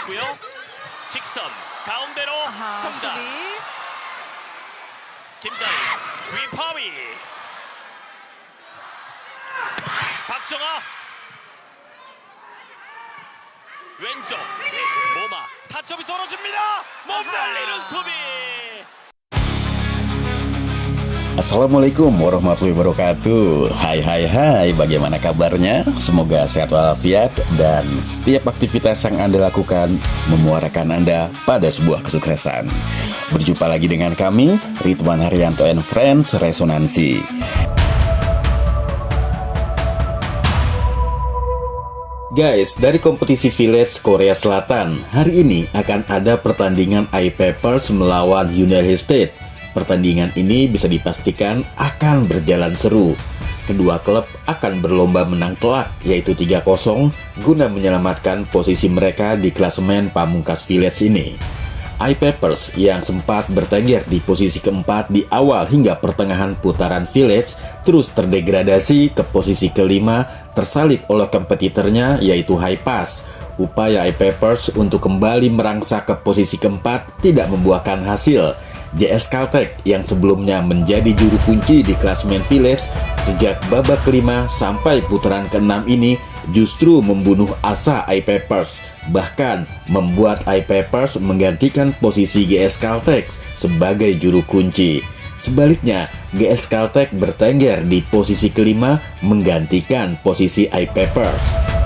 있고요. 직선 가운데로 아하, 쏜다. 수비. 김다희 위파위. 박정아 왼쪽 모마 타점이 떨어집니다. 몸 날리는 수비. Assalamualaikum warahmatullahi wabarakatuh. Hai, bagaimana kabarnya? Semoga sehat walafiat dan setiap aktivitas yang Anda lakukan memuarakan Anda pada sebuah kesuksesan. Berjumpa lagi dengan kami, Ridwan Haryanto and Friends Resonansi. Guys, dari kompetisi Village Korea Selatan, hari ini akan ada pertandingan I-Papers melawan United State. Pertandingan ini bisa dipastikan akan berjalan seru. Kedua klub akan berlomba menang telak, yaitu 3-0, guna menyelamatkan posisi mereka di klasemen pamungkas Village ini. I-Papers yang sempat bertengger di posisi keempat di awal hingga pertengahan putaran Village, terus terdegradasi ke posisi kelima, tersalip oleh kompetitornya yaitu High Pass. Upaya I-Papers untuk kembali merangsak ke posisi keempat tidak membuahkan hasil. JS Caltech yang sebelumnya menjadi juru kunci di klasemen Village sejak babak kelima sampai putaran keenam ini justru membunuh asa I-Papers, bahkan membuat I-Papers menggantikan posisi GS Caltech sebagai juru kunci. Sebaliknya, GS Caltech bertengger di posisi kelima menggantikan posisi I-Papers.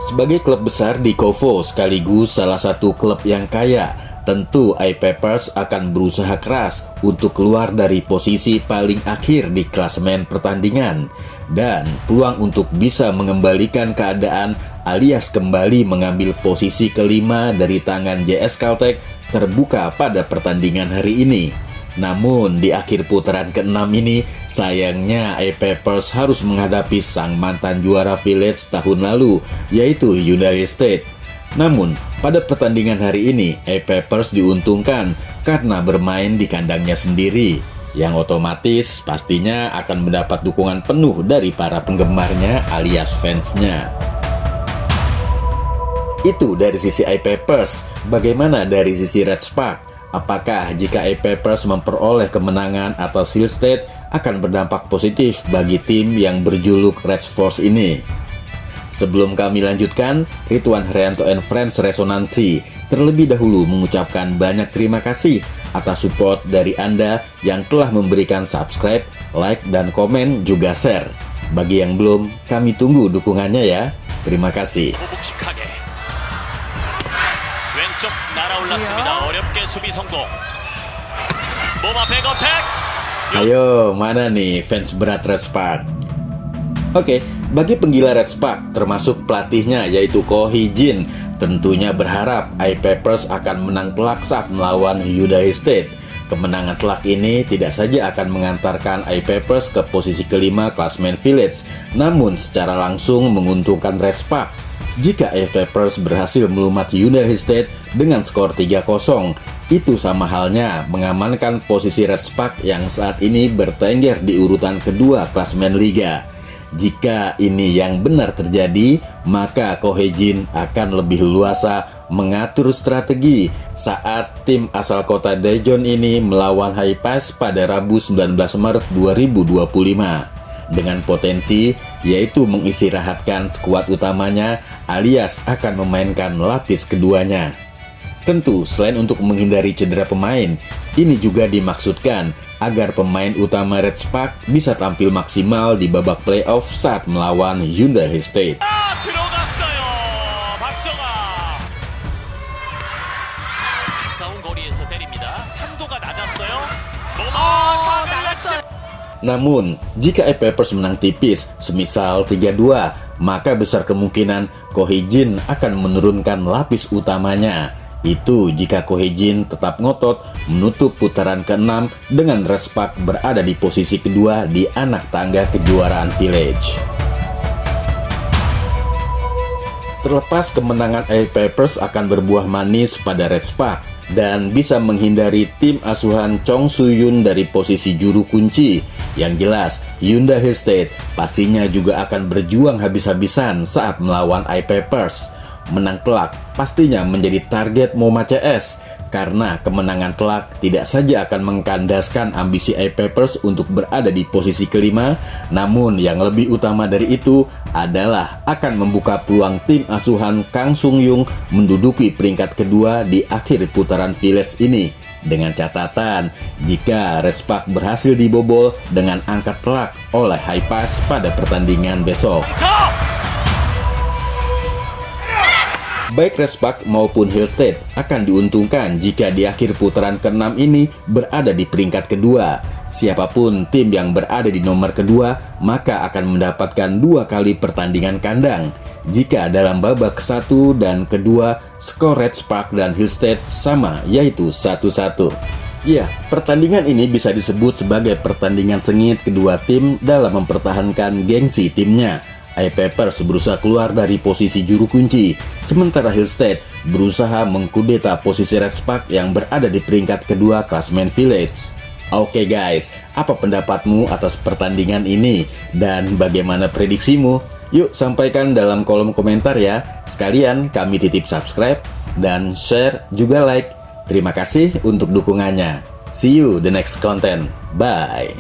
Sebagai klub besar di Kovo sekaligus salah satu klub yang kaya, tentu I-Papers akan berusaha keras untuk keluar dari posisi paling akhir di klasemen pertandingan. Dan peluang untuk bisa mengembalikan keadaan alias kembali mengambil posisi kelima dari tangan JS Caltech terbuka pada pertandingan hari ini. Namun di akhir putaran ke-6 ini, sayangnya I-Papers harus menghadapi sang mantan juara Village tahun lalu, yaitu United State. Namun, pada pertandingan hari ini, I-Papers diuntungkan karena bermain di kandangnya sendiri, yang otomatis pastinya akan mendapat dukungan penuh dari para penggemarnya alias fansnya. Itu dari sisi I-Papers. Bagaimana dari sisi Red Spark? Apakah jika I-Papers memperoleh kemenangan atas Hill State akan berdampak positif bagi tim yang berjuluk Red Force ini? Sebelum kami lanjutkan, Ridwan Haryanto and Friends Resonansi terlebih dahulu mengucapkan banyak terima kasih atas support dari Anda yang telah memberikan subscribe, like, dan komen juga share. Bagi yang belum, kami tunggu dukungannya ya. Terima kasih. 왼쪽 날아올랐습니다. 어렵게 수비 성공. 모마 백어택. Ayo, mana nih fans berat Red Spark? Oke, bagi penggila Red Spark, termasuk pelatihnya yaitu Ko Hee-jin, tentunya berharap I-Papers akan menang telak saat melawan United State. Kemenangan telak ini tidak saja akan mengantarkan I-Papers ke posisi kelima klasemen Village, namun secara langsung menguntungkan Red Spark. Jika I-Papers berhasil melumat United State dengan skor 3-0, itu sama halnya mengamankan posisi Red Spark yang saat ini bertengger di urutan kedua klasemen liga. Jika ini yang benar terjadi, maka Ko Hee-jin akan lebih luasa mengatur strategi saat tim asal kota Daejeon ini melawan High Pass pada Rabu 19 Maret 2025. Dengan potensi yaitu mengistirahatkan skuad utamanya alias akan memainkan lapis keduanya. Tentu selain untuk menghindari cedera pemain, ini juga dimaksudkan agar pemain utama Red Spark bisa tampil maksimal di babak playoff saat melawan United State. 들어갔어요. 박정아. 가까운 거리에서 때립니다. 탄도가 낮았어요. 모마 각을 나갔어요. Namun, jika I-Papers menang tipis, semisal 3-2, maka besar kemungkinan Ko Hee-jin akan menurunkan lapis utamanya. Itu jika Ko Hee-jin tetap ngotot menutup putaran ke-6 dengan Red Spark berada di posisi kedua di anak tangga kejuaraan Village. Terlepas kemenangan I-Papers akan berbuah manis pada Red Spark, dan bisa menghindari tim asuhan Chong Soo-yoon dari posisi juru kunci. Yang jelas, Hyundai Hillstead pastinya juga akan berjuang habis-habisan saat melawan I-Papers. Menang telak pastinya menjadi target MoMA CS, karena kemenangan telak tidak saja akan mengkandaskan ambisi I-Papers untuk berada di posisi kelima, namun yang lebih utama dari itu adalah akan membuka peluang tim asuhan Kang Sung-young menduduki peringkat kedua di akhir putaran Village ini. Dengan catatan, jika Red Spark berhasil dibobol dengan angkat telak oleh Hi-Pass pada pertandingan besok. Baik Red Spark maupun Hillstead akan diuntungkan jika di akhir putaran ke-6 ini berada di peringkat kedua. Siapapun tim yang berada di nomor kedua, maka akan mendapatkan 2 kali pertandingan kandang. Jika dalam babak ke-1 dan kedua, skor Red Spark dan Hillstead sama, yaitu 1-1. Ya, pertandingan ini bisa disebut sebagai pertandingan sengit kedua tim dalam mempertahankan gengsi timnya. I-Papers berusaha keluar dari posisi juru kunci, sementara Hillstead berusaha mengkudeta posisi Red Spark yang berada di peringkat kedua klasemen Village. Oke guys, apa pendapatmu atas pertandingan ini? Dan bagaimana prediksimu? Yuk sampaikan dalam kolom komentar ya. Sekalian kami titip subscribe dan share juga like. Terima kasih untuk dukungannya. See you the next content. Bye.